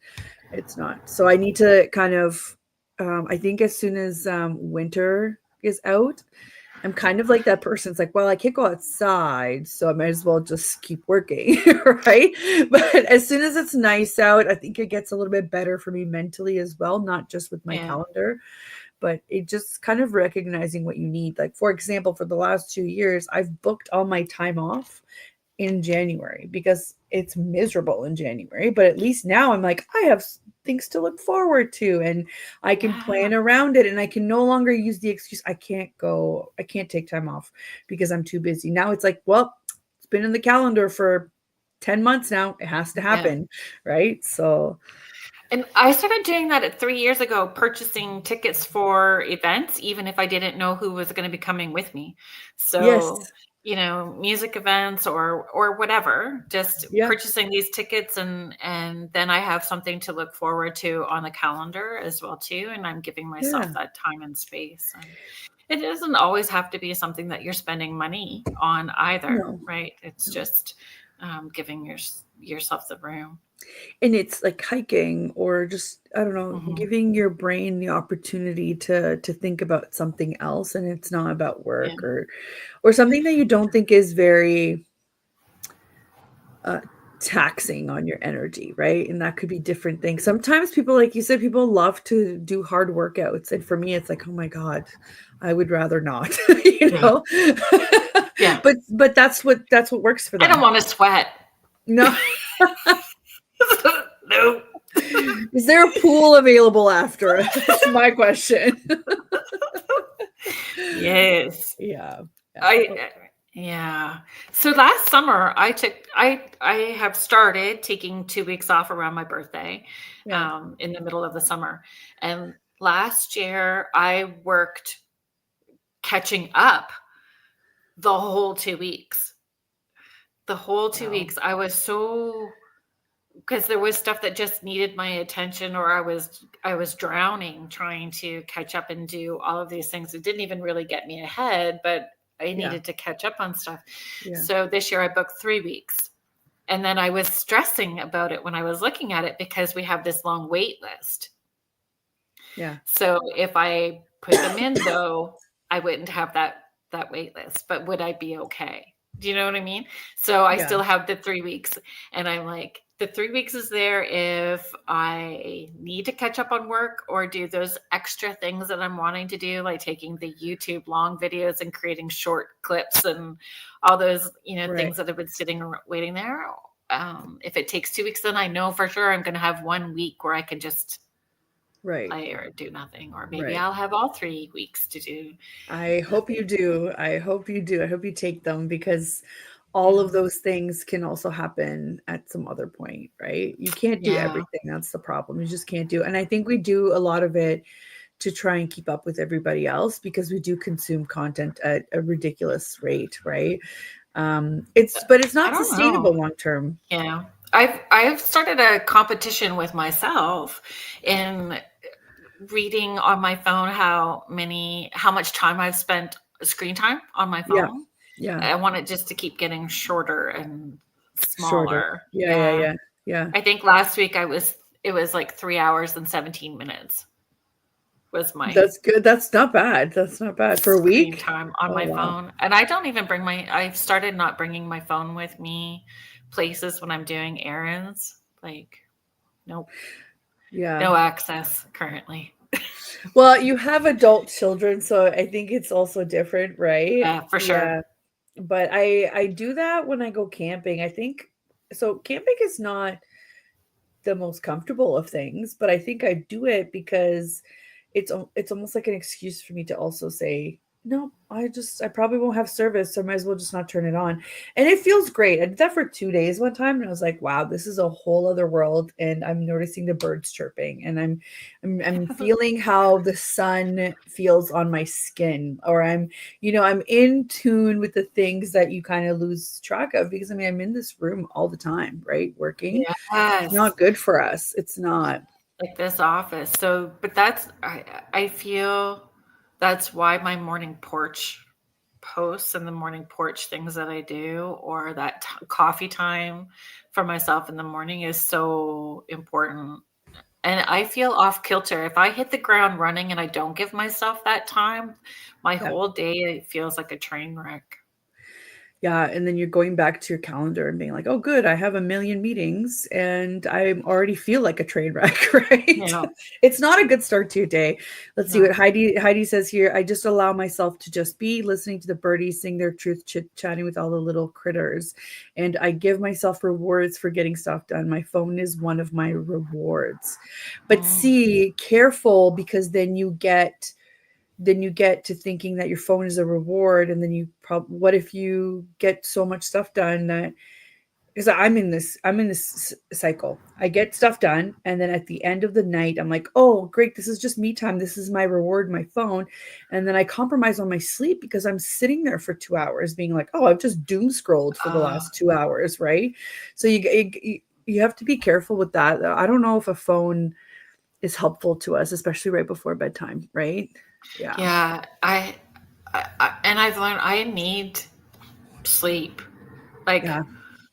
It's not. So I need to kind of, I think as soon as winter is out, I'm kind of like that person. It's like, well, I can't go outside, so I might as well just keep working, right? But as soon as it's nice out, I think it gets a little bit better for me mentally as well, not just with my Yeah. calendar, but it just kind of recognizing what you need. Like, for example, for the last 2 years, I've booked all my time off in January because it's miserable in January. But at least now I'm like, I have things to look forward to and I can Yeah. plan around it and I can no longer use the excuse I can't take time off because I'm too busy. Now it's like, well, it's been in the calendar for 10 months now. It has to Yeah. happen, right? So And I started doing that at 3 years ago, purchasing tickets for events, even if I didn't know who was going to be coming with me. yes, So, music events or whatever, just yeah, purchasing these tickets and then I have something to look forward to on the calendar as well too. And I'm giving myself yeah, that time and space. And it doesn't always have to be something that you're spending money on either, no, right? It's no. just giving yourself the room. And it's like hiking or just, I don't know, Hmm. giving your brain the opportunity to think about something else and it's not about Yeah. work or something that you don't think is very uh taxing on your energy, right? And that could be different things. Sometimes people, like you said, people love to do hard workouts. And for me, it's like, oh my God, I would rather not, you Yeah. know? Yeah. But that's what works for I don't them. want to sweat. No. No. Is there a pool available after? That's my question. Yes. Yeah. Yeah. I Oh, yeah. So last summer I have started taking 2 weeks off around my birthday yeah. in the middle of the summer. And last year I worked catching up the whole 2 weeks. The whole 2 Wow. weeks I was so because there was stuff that just needed my attention or I was drowning trying to catch up and do all of these things. It didn't even really get me ahead, but I Yeah. needed to catch up on stuff. Yeah. So this year I booked 3 weeks. And then I was stressing about it when I was looking at it because we have this long wait list. Yeah. So if I put them in though, I wouldn't have that wait list, but would I be okay? Do you know what I mean? So I Yeah. still have the 3 weeks and I'm like, the 3 weeks is there if I need to catch up on work or do those extra things that I'm wanting to do, like taking the YouTube long videos and creating short clips and all those, Right. things that have been sitting waiting there. If it takes 2 weeks, then I know for sure I'm going to have 1 week where I can just Right. play or do nothing, or maybe Right. I'll have all 3 weeks to do I hope you nothing. do. I hope you do. I hope you take them because all Yeah. of those things can also happen at some other point, right? You can't do Yeah. everything. That's the problem. You just can't do. And I think we do a lot of it to try and keep up with everybody else because we do consume content at a ridiculous rate, right? But it's I not don't sustainable know. long term. Yeah. I've started a competition with myself in reading on my phone how much time I've spent screen time on my Yeah. phone. Yeah. I want it just to keep getting shorter and Shorter. smaller. Yeah, yeah, Yeah. yeah. Yeah. I think last week it was like 3 hours and 17 minutes was my That's good. That's not bad. That's not bad for a screen week. time on Oh, my wow. phone. And I don't even I've started not bringing my phone with me places when I'm doing errands. Like, nope, Yeah. no access currently. Well, you have adult children, so I think it's also different, right? Yeah, for sure. Yeah. But I do that when I go camping. I think so camping is not the most comfortable of things, but I think I do it because it's almost like an excuse for me to also say, "No, I probably won't have service, so I might as well just not turn it on." And it feels great. I did that for 2 days one time, and I was like, "Wow, this is a whole other world," and I'm noticing the birds chirping, and I'm feeling how the sun feels on my skin, or I'm in tune with the things that you kinda lose track of because, I mean, I'm in this room all the time, right, working. It's Yes. not good for us. It's not. Like this office. So, but I feel that's why my morning porch posts and the morning porch things that I do, or that coffee time for myself in the morning is so important. And I feel off kilter. If I hit the ground running and I don't give myself that time, my Yeah. whole day feels like a train wreck. Yeah, and then you're going back to your calendar and being like, "Oh, good, I have a million meetings and I already feel like a train wreck," right? Yeah. It's not a good start to your day. Let's see what No. Heidi says here. I just allow myself to just be listening to the birdies sing their truth, chit-chatting with all the little critters, and I give myself rewards for getting stuff done. My phone is one of my rewards. But see, careful, because then you get to thinking that your phone is a reward, and then what if you get so much stuff done that, because I'm in this cycle. I get stuff done, and then at the end of the night I'm like, oh great, this is just me time, this is my reward, my phone. And then I compromise on my sleep because I'm sitting there for 2 hours being like, oh, I've just doom scrolled for the last 2 hours, right? So you have to be careful with that. I don't know if a phone is helpful to us, especially right before bedtime, right? Yeah. Yeah, and I've learned I need sleep, like, Yeah. Yeah.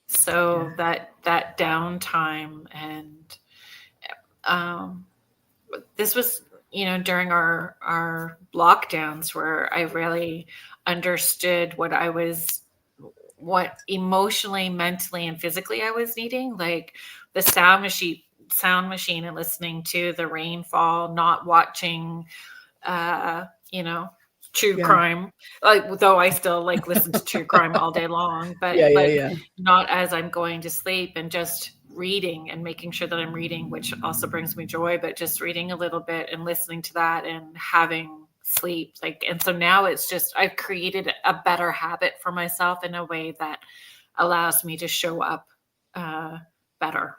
so that downtime. And um, this was, during our lockdowns, where I really understood what emotionally, mentally, and physically I was needing, like the sound machine, and listening to the rainfall, not watching uh, you know, true Yeah. crime. Like, though I still like listen to true crime all day long, but Yeah, yeah, like yeah. not as I'm going to sleep, and just reading and making sure that I'm reading, which also brings me joy, but just reading a little bit and listening to that and having sleep. Like, and so now it's just, I've created a better habit for myself in a way that allows me to show up better.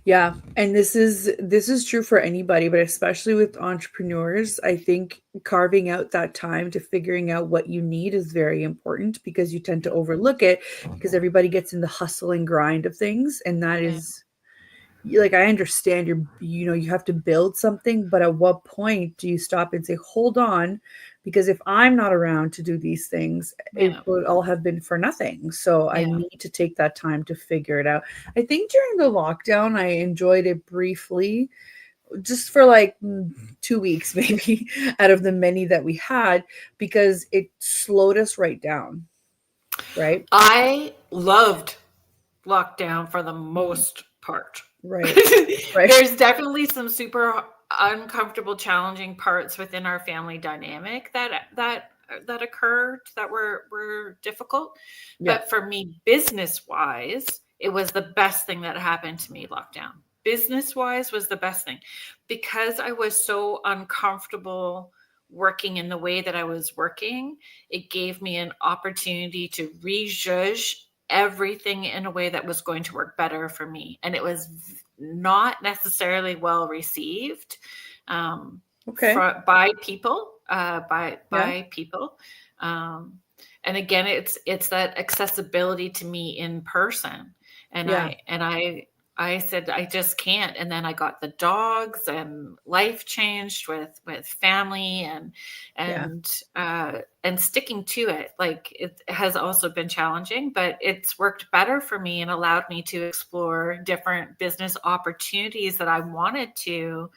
Yeah, and this is true for anybody, but especially with entrepreneurs. I think carving out that time to figuring out what you need is very important, because you tend to overlook it because everybody gets in the hustle and grind of things, and that Yeah, is, like, I understand you have to build something, but at what point do you stop and say, hold on, because if I'm not around to do these things, it yeah, would all have been for nothing. So I yeah. need to take that time to figure it out. I think during the lockdown I enjoyed it briefly, just for like 2 weeks maybe, out of the many that we had, because it slowed us right down, right? I loved lockdown for the most part. Right. Right. There's definitely some super uncomfortable, challenging parts within our family dynamic that occurred, that were difficult. Yeah. But for me, business wise, it was the best thing that happened to me. Lockdown, business wise, was the best thing, because I was so uncomfortable working in the way that I was working. It gave me an opportunity to rejudge everything in a way that was going to work better for me. And it was not necessarily well received Okay. by people, Yeah. by people. Um, and again, it's that accessibility to me in person. And Yeah. I said, I just can't. And then I got the dogs, and life changed with family, Yeah. and sticking to it. Like, it has also been challenging, but it's worked better for me and allowed me to explore different business opportunities that I wanted to,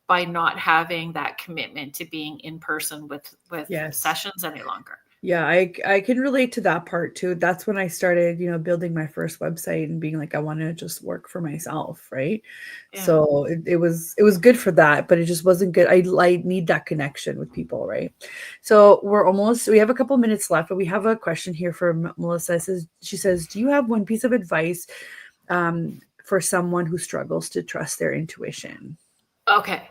by not having that commitment to being in person with Yes. sessions any longer. Yeah, I can relate to that part too. That's when I started, building my first website and being like, I want to just work for myself, right? Yeah. So it was good for that, but it just wasn't good. I need that connection with people, right? So we have a couple minutes left, but we have a question here from Melissa. She says, do you have one piece of advice for someone who struggles to trust their intuition? Okay.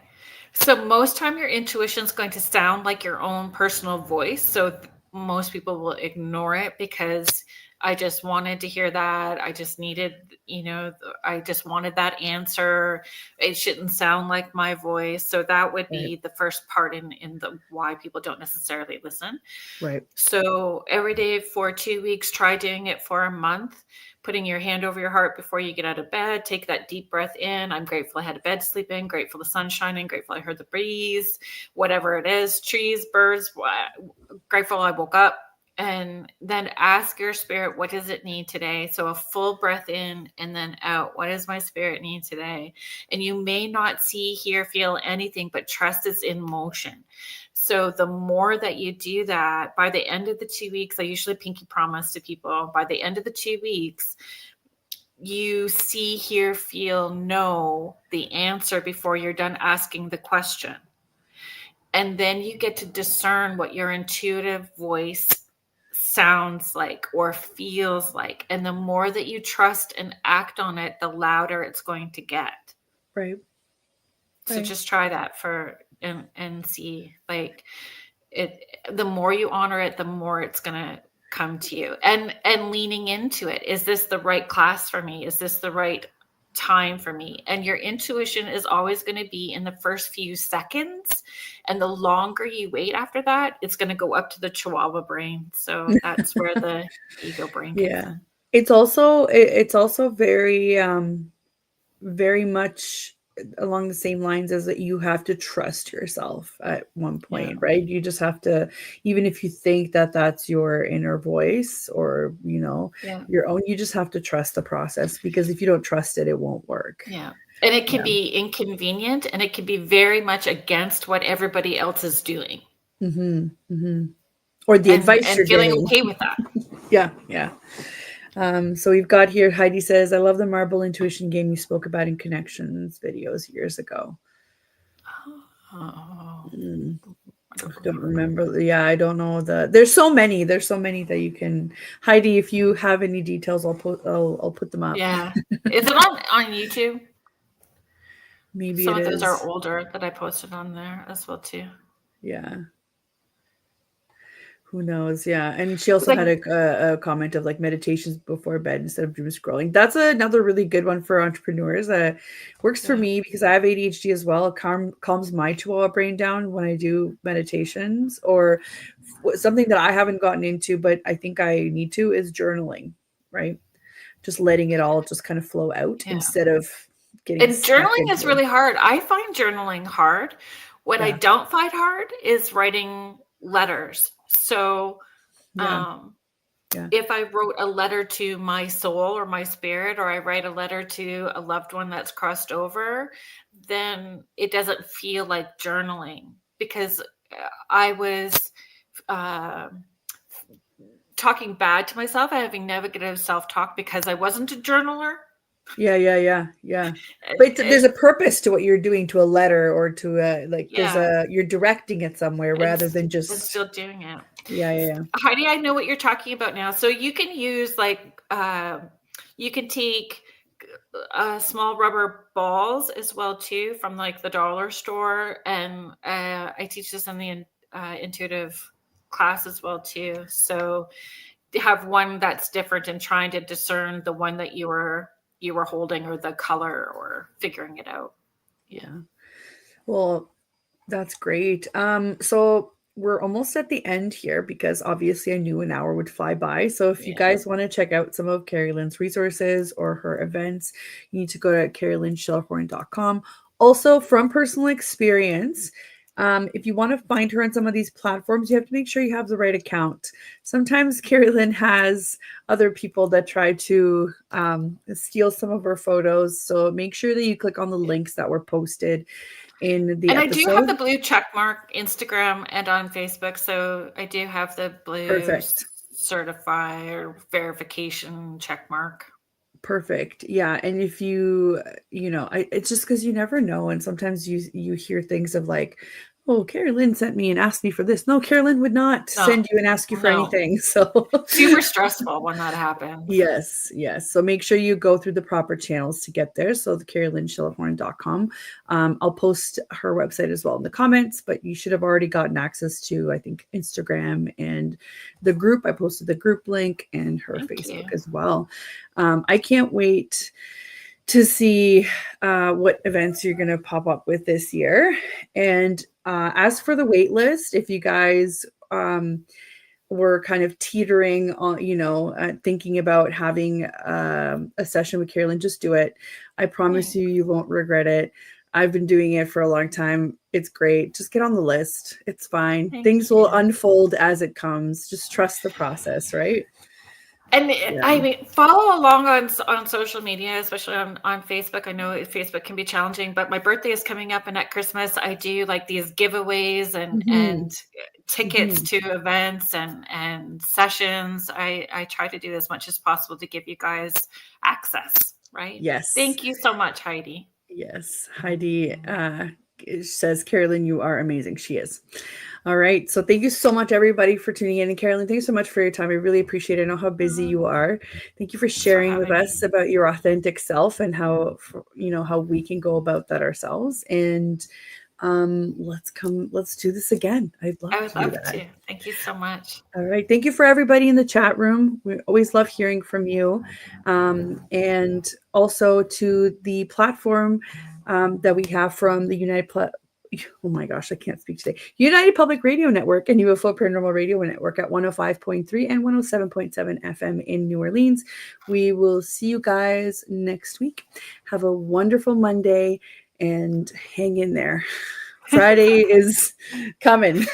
So most time your intuition is going to sound like your own personal voice. So most people will ignore it, because I just wanted to hear that. I just needed, I just wanted that answer. It shouldn't sound like my voice. So that would Right. be the first part in the why people don't necessarily listen. Right. So every day for 2 weeks, try doing it for a month, putting your hand over your heart before you get out of bed. Take that deep breath in. I'm grateful I had a bed to sleep in, grateful the sun's shining, grateful I heard the breeze, whatever it is, trees, birds, grateful I woke up. And then ask your spirit, what does it need today? So a full breath in and then out. What does my spirit need today? And you may not see, hear, feel anything, but trust is in motion. So the more that you do that, by the end of the 2 weeks, I usually pinky promise to people, by the end of the 2 weeks, you see, hear, feel, know the answer before you're done asking the question. And then you get to discern what your intuitive voice sounds like or feels like. And the more that you trust and act on it, the louder it's going to get. Right. So just try that and see, like, it, the more you honor it, the more it's going to come to you. And leaning into it. Is this the right class for me? Is this the right time for me? And your intuition is always going to be in the first few seconds, and the longer you wait after that, it's going to go up to the Chihuahua brain. So that's where the ego brain kicks in. It's also very very much along the same lines as that you have to trust yourself at one point, right? You just have to, even if you think that that's your inner voice or, you know, your own, you just have to trust the process, because if you don't trust it, it won't work. Yeah. And it can be inconvenient, and it can be very much against what everybody else is doing. Or the advice you're feeling getting. Okay with that. Yeah. So we've got here, Heidi says, I love the marble intuition game you spoke about in Connections videos years ago. Don't remember. Yeah, I don't know there's so many that you can. Heidi, if you have any details, I'll put them up. Yeah. Is it on YouTube? Maybe some it of is. those are older that I posted on there as well too. Yeah. Who knows? Yeah. And she also had a comment of like meditations before bed instead of doom scrolling. That's another really good one for entrepreneurs. Works for me because I have ADHD as well. It calms my Chihuahua brain down when I do meditations. Or something that I haven't gotten into, but I think I need to, is journaling, right? Just letting it all just kind of flow out instead of getting journaling is really hard. I find journaling hard. What I don't find hard is writing letters. So if I wrote a letter to my soul or my spirit, or I write a letter to a loved one that's crossed over, then it doesn't feel like journaling, because I was talking bad to myself, having negative self-talk because I wasn't a journaler. Yeah. But there's a purpose to what you're doing to a letter or to you're directing it somewhere rather than just still doing it. Yeah. Heidi, I know what you're talking about now. So you can use you can take small rubber balls as well too from like the dollar store, and I teach this in the intuitive class as well too. So have one that's different and trying to discern the one that you were holding, or the color, or figuring it out. Yeah. Well, that's great. So we're almost at the end here, because obviously I knew an hour would fly by. So if you guys want to check out some of Kerrilynn's resources or her events, you need to go to KerrilynShellhorn.com. Also, from personal experience, if you want to find her on some of these platforms, you have to make sure you have the right account. Sometimes Kerrilynn has other people that try to steal some of her photos. So make sure that you click on the links that were posted in the episode. I do have the blue check mark Instagram and on Facebook. So I do have the blue certify or verification check mark. Perfect. Yeah. And if it's just because you never know. And sometimes you hear things of like, oh, Kerrilynn sent me and asked me for this. No, Kerrilynn would not send you and ask you for anything. So super stressful when that happens. Yes. So make sure you go through the proper channels to get there. So the KerrilynShellhorn.com. I'll post her website as well in the comments, but you should have already gotten access to, I think, Instagram and the group. I posted the group link and her Facebook as well. I can't wait to see what events you're going to pop up with this year. And as for the wait list, if you guys were kind of teetering on, thinking about having a session with Kerrilynn, just do it. I promise you won't regret it. I've been doing it for a long time. It's great. Just get on the list. It's fine. Thank Things will you. unfold as it comes. Just trust the process, right? And Yeah. I mean, follow along on social media, especially on Facebook. I know Facebook can be challenging, but my birthday is coming up, and at Christmas I do like these giveaways and tickets to events and sessions. I try to do as much as possible to give you guys access, right? Yes. Thank you so much, Heidi. Yes. Heidi says, Kerrilynn, you are amazing. She is. All right. So thank you so much, everybody, for tuning in. And Kerrilynn, thank you so much for your time. I really appreciate it. I know how busy you are. Thank you for sharing with us about your authentic self and how, how we can go about that ourselves. And let's do this again. I would love to. Thank you so much. All right. Thank you for everybody in the chat room. We always love hearing from you. And also to the platform that we have from the oh my gosh, I can't speak today. United Public Radio Network and UFO Paranormal Radio Network at 105.3 and 107.7 FM in New Orleans. We will see you guys next week. Have a wonderful Monday and hang in there. Friday is coming.